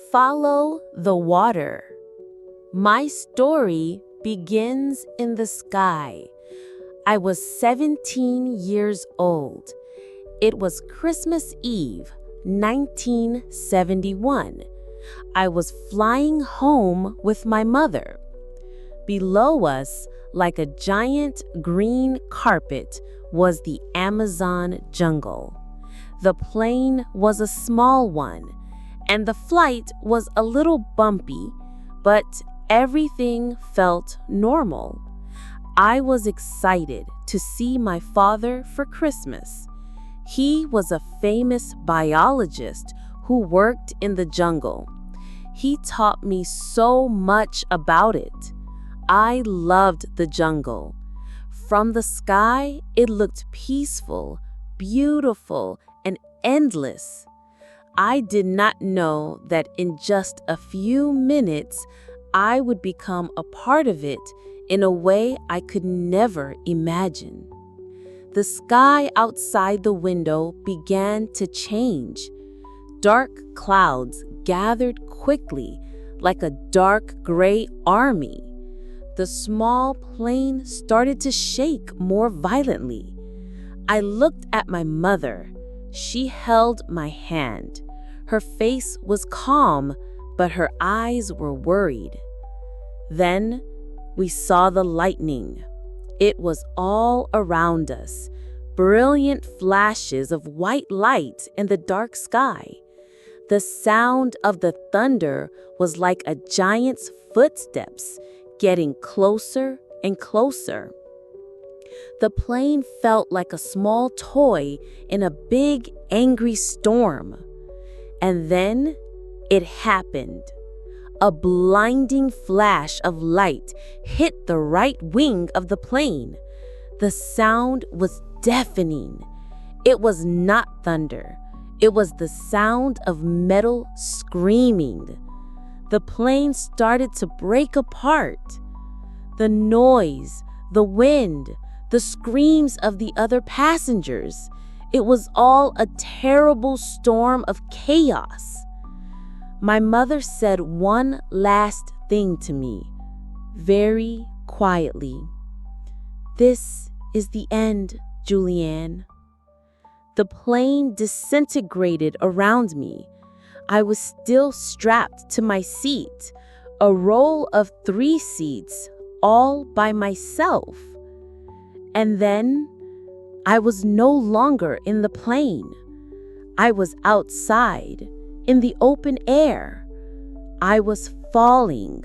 Follow the water. My story begins in the sky. I was 17 years old. It was Christmas Eve, 1971. I was flying home with my mother. Below us, like a giant green carpet, was the Amazon jungle. The plane was a small one, and the flight was a little bumpy, but everything felt normal. I was excited to see my father for Christmas. He was a famous biologist who worked in the jungle. He taught me so much about it. I loved the jungle. From the sky, it looked peaceful, beautiful, and endless. I did not know that in just a few minutes, I would become a part of it in a way I could never imagine. The sky outside the window began to change. Dark clouds gathered quickly, like a dark gray army. The small plane started to shake more violently. I looked at my mother. She held my hand. Her face was calm, but her eyes were worried. Then we saw the lightning. It was all around us, brilliant flashes of white light in the dark sky. The sound of the thunder was like a giant's footsteps, getting closer and closer. The plane felt like a small toy in a big, angry storm. And then it happened. A blinding flash of light hit the right wing of the plane. The sound was deafening. It was not thunder. It was the sound of metal screaming. The plane started to break apart. The noise, the wind, the screams of the other passengers. It was all a terrible storm of chaos. My mother said one last thing to me, very quietly. "This is the end, Julianne." The plane disintegrated around me. I was still strapped to my seat, a row of 3 seats, all by myself. And then I was no longer in the plane. I was outside, in the open air. I was falling.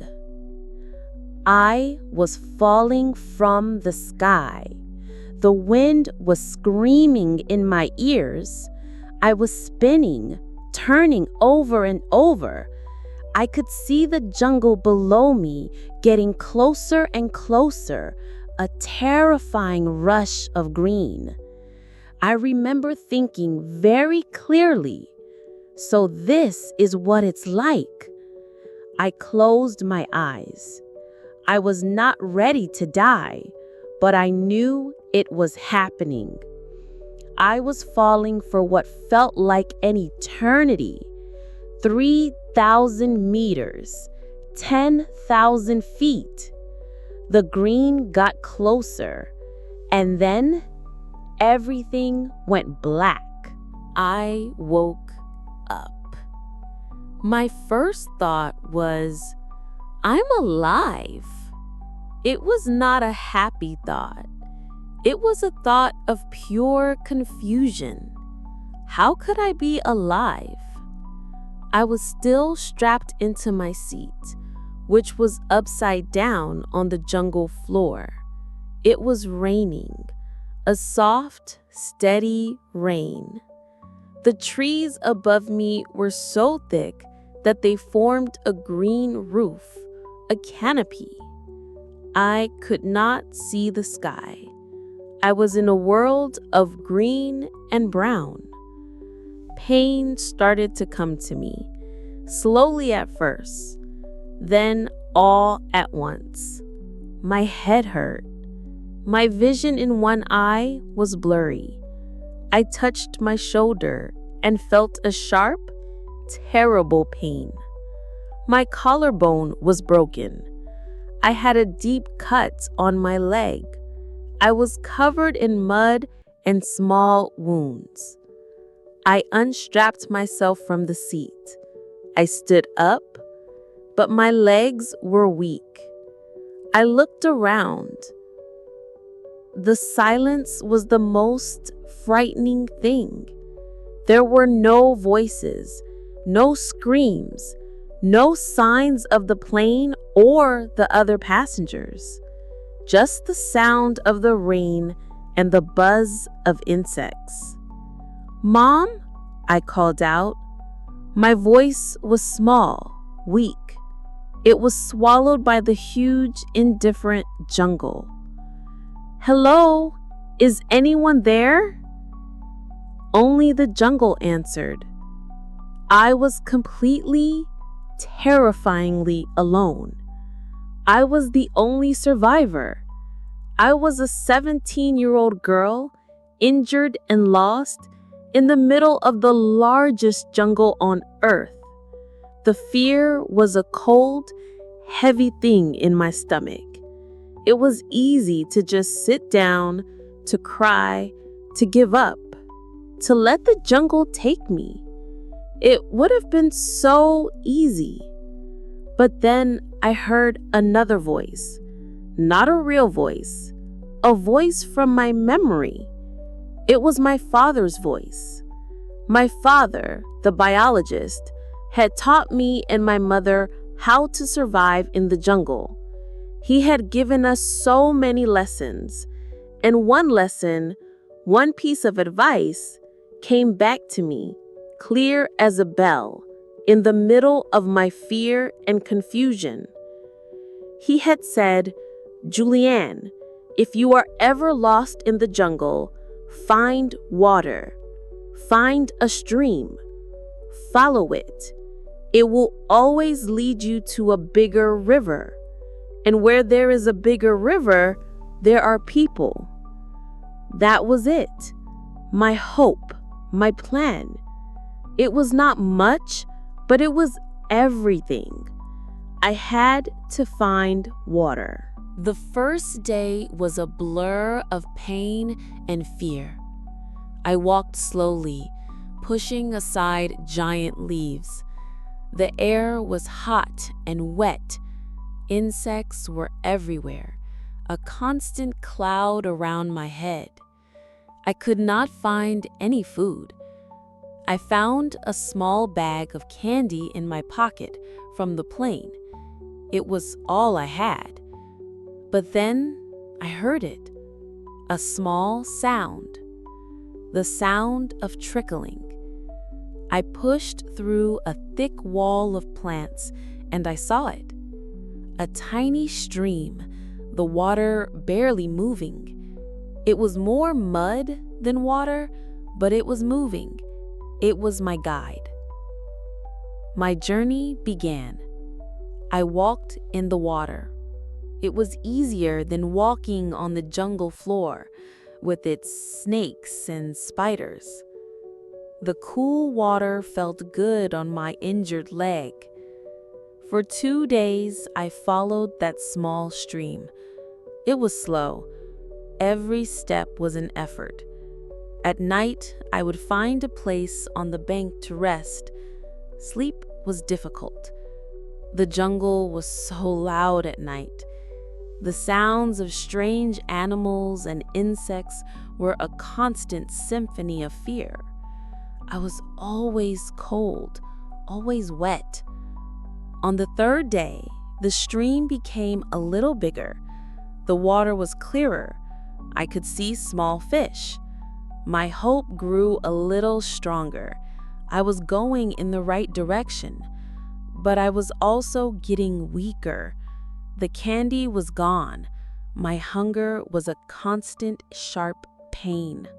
I was falling from the sky. The wind was screaming in my ears. I was spinning, turning over and over. I could see the jungle below me getting closer and closer, a terrifying rush of green. I remember thinking very clearly, so this is what it's like. I closed my eyes. I was not ready to die, but I knew it was happening. I was falling for what felt like an eternity. 3,000 meters, 10,000 feet. The green got closer, and then everything went black. I woke up. My first thought was, I'm alive. It was not a happy thought. It was a thought of pure confusion. How could I be alive? I was still strapped into my seat, which was upside down on the jungle floor. It was raining, a soft, steady rain. The trees above me were so thick that they formed a green roof, a canopy. I could not see the sky. I was in a world of green and brown. Pain started to come to me, slowly at first, then all at once. My head hurt. My vision in one eye was blurry. I touched my shoulder and felt a sharp, terrible pain. My collarbone was broken. I had a deep cut on my leg. I was covered in mud and small wounds. I unstrapped myself from the seat. I stood up, but my legs were weak. I looked around. The silence was the most frightening thing. There were no voices, no screams, no signs of the plane or the other passengers. Just the sound of the rain and the buzz of insects. "Mom?" I called out. My voice was small, weak. It was swallowed by the huge, indifferent jungle. "Hello? Is anyone there?" Only the jungle answered. I was completely, terrifyingly alone. I was the only survivor. I was a 17-year-old girl, injured and lost, in the middle of the largest jungle on earth. The fear was a cold, heavy thing in my stomach. It was easy to just sit down, to cry, to give up, to let the jungle take me. It would have been so easy. But then I heard another voice, not a real voice, a voice from my memory. It was my father's voice. My father, the biologist, had taught me and my mother how to survive in the jungle. He had given us so many lessons, and one lesson, one piece of advice, came back to me, clear as a bell, in the middle of my fear and confusion. He had said, "Julianne, if you are ever lost in the jungle, find water. Find a stream. Follow it. It will always lead you to a bigger river. And where there is a bigger river, there are people." That was it. My hope, my plan. It was not much, but it was everything. I had to find water. The first day was a blur of pain and fear. I walked slowly, pushing aside giant leaves. The air was hot and wet. Insects were everywhere, a constant cloud around my head. I could not find any food. I found a small bag of candy in my pocket from the plane. It was all I had. But then I heard it, a small sound, the sound of trickling. I pushed through a thick wall of plants and I saw it. A tiny stream, the water barely moving. It was more mud than water, but it was moving. It was my guide. My journey began. I walked in the water. It was easier than walking on the jungle floor with its snakes and spiders. The cool water felt good on my injured leg. For 2 days, I followed that small stream. It was slow. Every step was an effort. At night, I would find a place on the bank to rest. Sleep was difficult. The jungle was so loud at night. The sounds of strange animals and insects were a constant symphony of fear. I was always cold, always wet. On the 3rd day, the stream became a little bigger. The water was clearer. I could see small fish. My hope grew a little stronger. I was going in the right direction, but I was also getting weaker. The candy was gone. My hunger was a constant, sharp pain.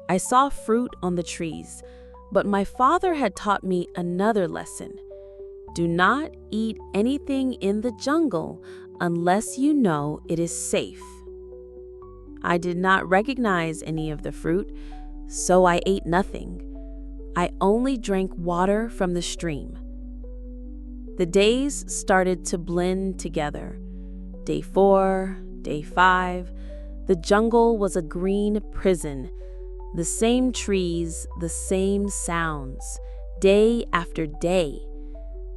I saw fruit on the trees, but my father had taught me another lesson. Do not eat anything in the jungle unless you know it is safe. I did not recognize any of the fruit, so I ate nothing. I only drank water from the stream. The days started to blend together. Day 4, day 5, the jungle was a green prison. The same trees, the same sounds, day after day.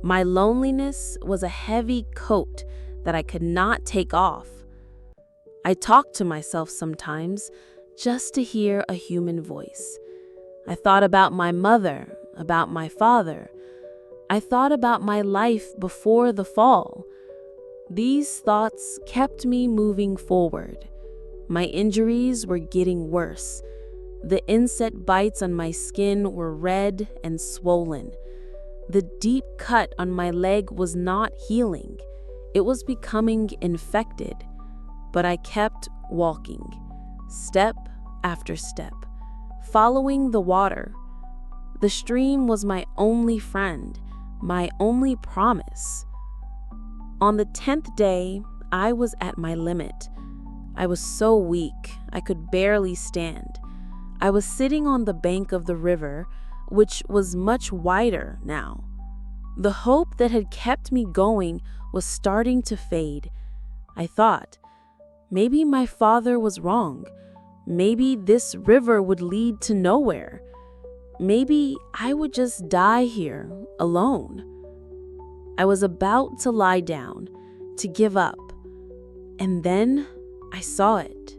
My loneliness was a heavy coat that I could not take off. I talked to myself sometimes just to hear a human voice. I thought about my mother, about my father. I thought about my life before the fall. These thoughts kept me moving forward. My injuries were getting worse. The insect bites on my skin were red and swollen. The deep cut on my leg was not healing. It was becoming infected. But I kept walking, step after step, following the water. The stream was my only friend, my only promise. On the 10th day, I was at my limit. I was so weak, I could barely stand. I was sitting on the bank of the river, which was much wider now. The hope that had kept me going was starting to fade. I thought, maybe my father was wrong. Maybe this river would lead to nowhere. Maybe I would just die here, alone. I was about to lie down, to give up. And then I saw it.